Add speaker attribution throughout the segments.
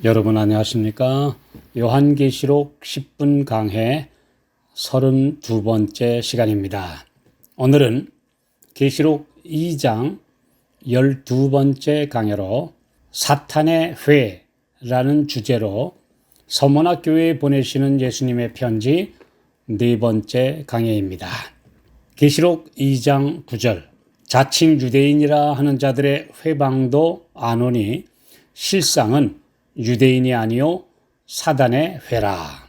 Speaker 1: 여러분 안녕하십니까? 요한계시록 10분 강해 32번째 시간입니다. 오늘은 계시록 2장 12번째 강해로 사탄의 회라는 주제로 서머나 교회에 보내시는 예수님의 편지 4번째 강해입니다. 계시록 2장 9절 자칭 유대인이라 하는 자들의 회방도 안 오니 실상은 유대인이 아니요 사단의 회라.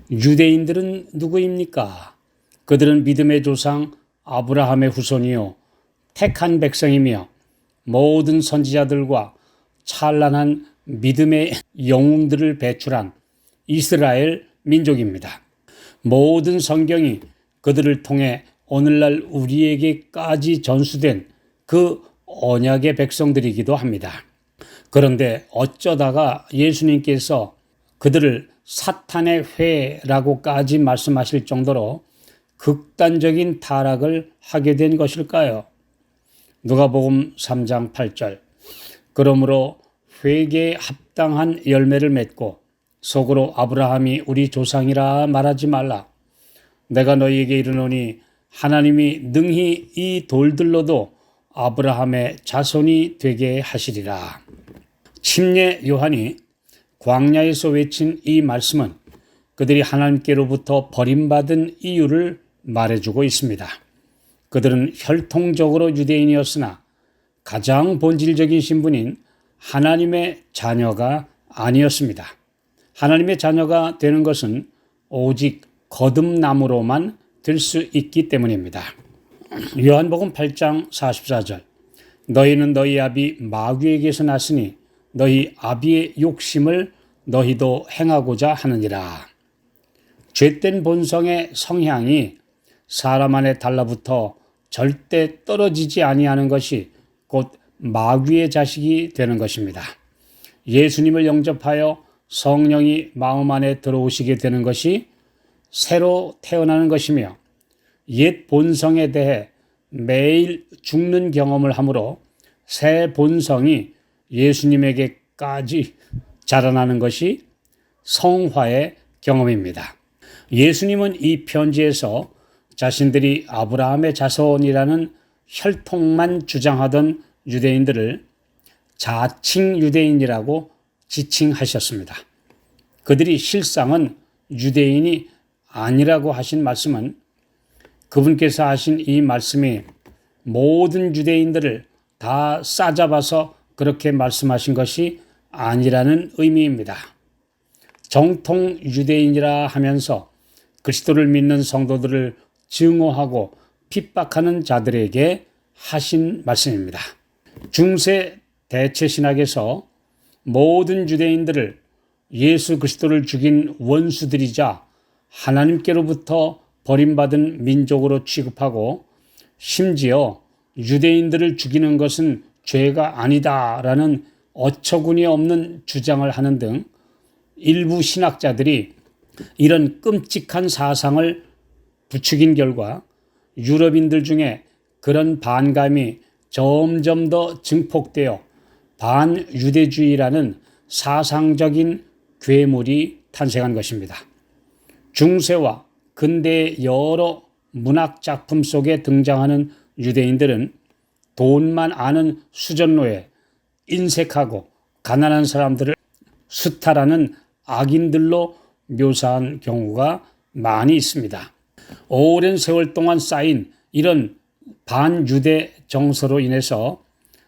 Speaker 1: 유대인들은 누구입니까? 그들은 믿음의 조상 아브라함의 후손이요 택한 백성이며 모든 선지자들과 찬란한 믿음의 영웅들을 배출한 이스라엘 민족입니다. 모든 성경이 그들을 통해 오늘날 우리에게까지 전수된 그 언약의 백성들이기도 합니다. 그런데 어쩌다가 예수님께서 그들을 사탄의 회라고까지 말씀하실 정도로 극단적인 타락을 하게 된 것일까요? 누가복음 3장 8절 그러므로 회개에 합당한 열매를 맺고 속으로 아브라함이 우리 조상이라 말하지 말라. 내가 너희에게 이르노니 하나님이 능히 이 돌들로도 아브라함의 자손이 되게 하시리라. 침례 요한이 광야에서 외친 이 말씀은 그들이 하나님께로부터 버림받은 이유를 말해주고 있습니다. 그들은 혈통적으로 유대인이었으나 가장 본질적인 신분인 하나님의 자녀가 아니었습니다. 하나님의 자녀가 되는 것은 오직 거듭남으로만 될 수 있기 때문입니다. 요한복음 8장 44절 너희는 너희 아비 마귀에게서 났으니 너희 아비의 욕심을 너희도 행하고자 하느니라. 죄된 본성의 성향이 사람 안에 달라붙어 절대 떨어지지 아니하는 것이 곧 마귀의 자식이 되는 것입니다. 예수님을 영접하여 성령이 마음 안에 들어오시게 되는 것이 새로 태어나는 것이며 옛 본성에 대해 매일 죽는 경험을 하므로 새 본성이 예수님에게까지 자라나는 것이 성화의 경험입니다. 예수님은 이 편지에서 자신들이 아브라함의 자손이라는 혈통만 주장하던 유대인들을 자칭 유대인이라고 지칭하셨습니다. 그들이 실상은 유대인이 아니라고 하신 말씀은 그분께서 하신 이 말씀이 모든 유대인들을 다 싸잡아서 그렇게 말씀하신 것이 아니라는 의미입니다. 정통 유대인이라 하면서 그리스도를 믿는 성도들을 증오하고 핍박하는 자들에게 하신 말씀입니다. 중세 대체신학에서 모든 유대인들을 예수 그리스도를 죽인 원수들이자 하나님께로부터 버림받은 민족으로 취급하고 심지어 유대인들을 죽이는 것은 죄가 아니다라는 어처구니 없는 주장을 하는 등 일부 신학자들이 이런 끔찍한 사상을 부추긴 결과 유럽인들 중에 그런 반감이 점점 더 증폭되어 반유대주의라는 사상적인 괴물이 탄생한 것입니다. 중세와 근대의 여러 문학 작품 속에 등장하는 유대인들은 돈만 아는 수전노예, 인색하고 가난한 사람들을 수탈하는 악인들로 묘사한 경우가 많이 있습니다. 오랜 세월 동안 쌓인 이런 반유대 정서로 인해서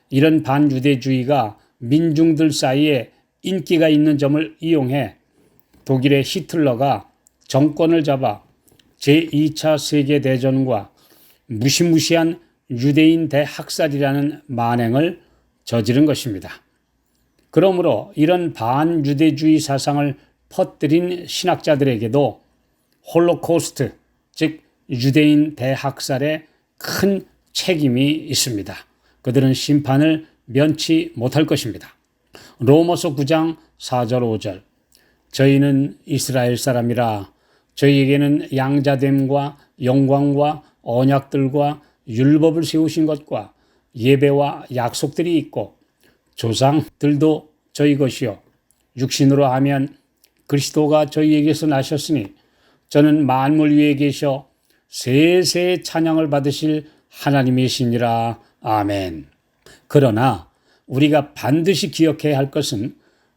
Speaker 1: 이런 반유대주의가 민중들 사이에 인기가 있는 점을 이용해 독일의 히틀러가 정권을 잡아 제2차 세계대전과 무시무시한 유대인 대학살이라는 만행을 저지른 것입니다. 그러므로 이런 반유대주의 사상을 퍼뜨린 신학자들에게도 홀로코스트, 즉 유대인 대학살에 큰 책임이 있습니다. 그들은 심판을 면치 못할 것입니다. 로마서 9장 4절 5절 저희는 이스라엘 사람이라 저희에게는 양자됨과 영광과 언약들과 율법을 세우신 것과 예배와 약속들이 있고 조상들도 저희 것이요 육신으로 하면 그리스도가 저희에게서 나셨으니 저는 만물 위에 계셔 세세의 찬양을 받으실 하나님이시니라. 아멘. 그러나 우리가 반드시 기억해야 할 것은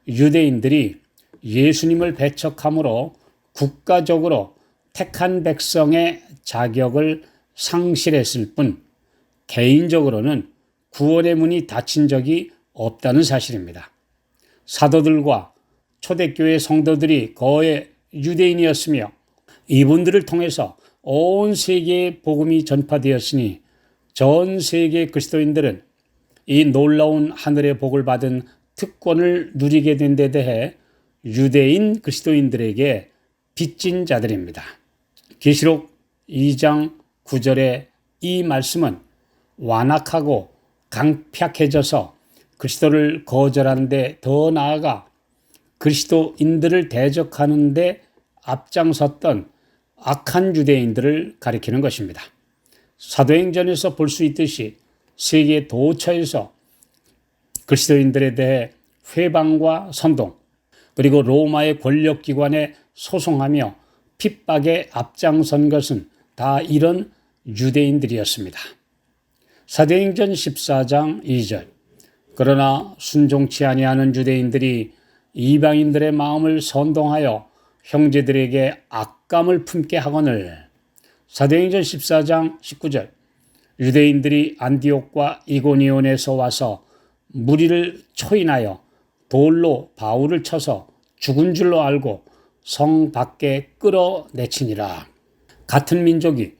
Speaker 1: 유대인들이 예수님을 배척함으로 국가적으로 택한 백성의 자격을 상실했을 뿐 개인적으로는 구원의 문이 닫힌 적이 없다는 사실입니다. 사도들과 초대교회 성도들이 거의 유대인이었으며 이분들을 통해서 온 세계에 복음이 전파되었으니 전 세계 그리스도인들은 이 놀라운 하늘의 복을 받은 특권을 누리게 된 데 대해 유대인 그리스도인들에게 빚진 자들입니다. 계시록 2장 9절의 이 말씀은 완악하고 강팍해져서 그리스도를 거절하는데 더 나아가 그리스도인들을 대적하는 데 앞장섰던 악한 유대인들을 가리키는 것입니다. 사도행전에서 볼 수 있듯이 세계 도처에서 그리스도인들에 대해 회방과 선동, 그리고 로마의 권력기관에 소송하며 핍박에 앞장선 것은 다 이런 유대인들이었습니다. 사도행전 14장 2절 그러나 순종치 아니하는 유대인들이 이방인들의 마음을 선동하여 형제들에게 악감을 품게 하거늘. 사도행전 14장 19절 유대인들이 안디옥과 이고니온에서 와서 무리를 초인하여 돌로 바울을 쳐서 죽은 줄로 알고 성 밖에 끌어내치니라. 같은 민족이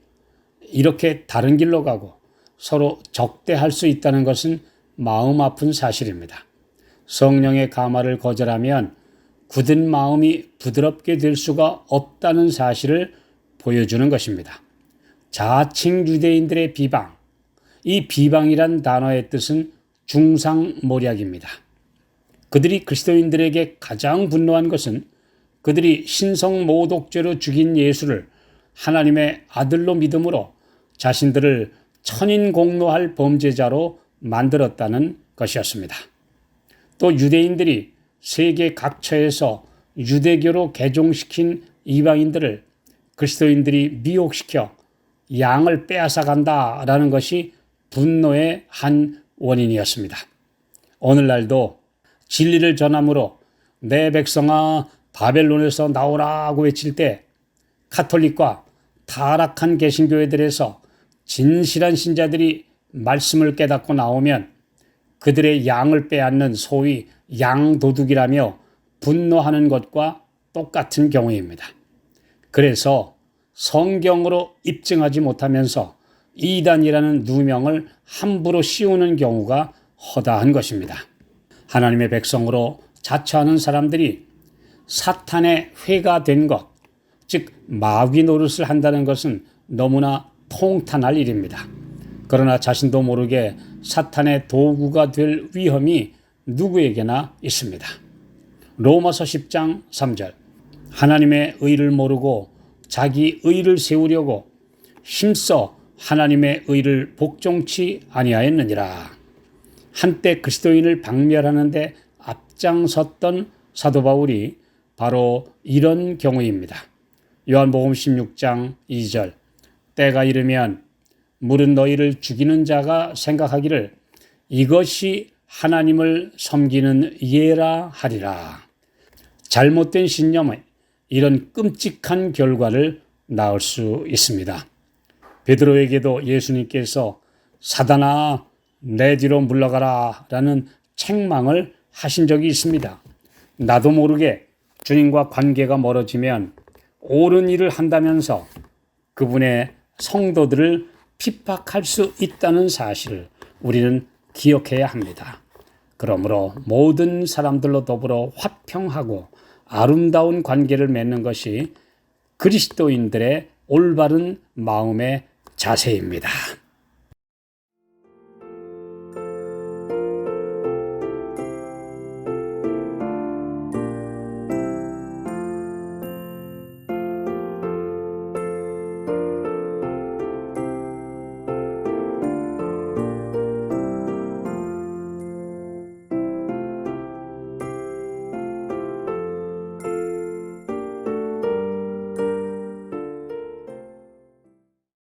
Speaker 1: 이렇게 다른 길로 가고 서로 적대할 수 있다는 것은 마음 아픈 사실입니다. 성령의 감화를 거절하면 굳은 마음이 부드럽게 될 수가 없다는 사실을 보여주는 것입니다. 자칭 유대인들의 비방, 이 비방이란 단어의 뜻은 중상모략입니다. 그들이 그리스도인들에게 가장 분노한 것은 그들이 신성모독죄로 죽인 예수를 하나님의 아들로 믿음으로 자신들을 천인공노할 범죄자로 만들었다는 것이었습니다. 또 유대인들이 세계 각처에서 유대교로 개종시킨 이방인들을 그리스도인들이 미혹시켜 양을 빼앗아간다라는 것이 분노의 한 원인이었습니다. 오늘날도 진리를 전함으로 내 백성아 바벨론에서 나오라고 외칠 때 카톨릭과 타락한 개신교회들에서 진실한 신자들이 말씀을 깨닫고 나오면 그들의 양을 빼앗는 소위 양도둑이라며 분노하는 것과 똑같은 경우입니다. 그래서 성경으로 입증하지 못하면서 이단이라는 누명을 함부로 씌우는 경우가 허다한 것입니다. 하나님의 백성으로 자처하는 사람들이 사탄의 회가 된 것, 즉 마귀 노릇을 한다는 것은 너무나 통탄할 일입니다. 그러나 자신도 모르게 사탄의 도구가 될 위험이 누구에게나 있습니다. 로마서 10장 3절 하나님의 의를 모르고 자기 의를 세우려고 힘써 하나님의 의를 복종치 아니하였느니라. 한때 그리스도인을 박멸하는 데 앞장섰던 사도 바울이 바로 이런 경우입니다. 요한복음 16장 2절 때가 이르면 물은 너희를 죽이는 자가 생각하기를 이것이 하나님을 섬기는 예라 하리라. 잘못된 신념의 이런 끔찍한 결과를 낳을 수 있습니다. 베드로에게도 예수님께서 사단아 내 뒤로 물러가라 라는 책망을 하신 적이 있습니다. 나도 모르게 주님과 관계가 멀어지면 옳은 일을 한다면서 그분의 성도들을 핍박할 수 있다는 사실을 우리는 기억해야 합니다. 그러므로 모든 사람들로 더불어 화평하고 아름다운 관계를 맺는 것이 그리스도인들의 올바른 마음의 자세입니다.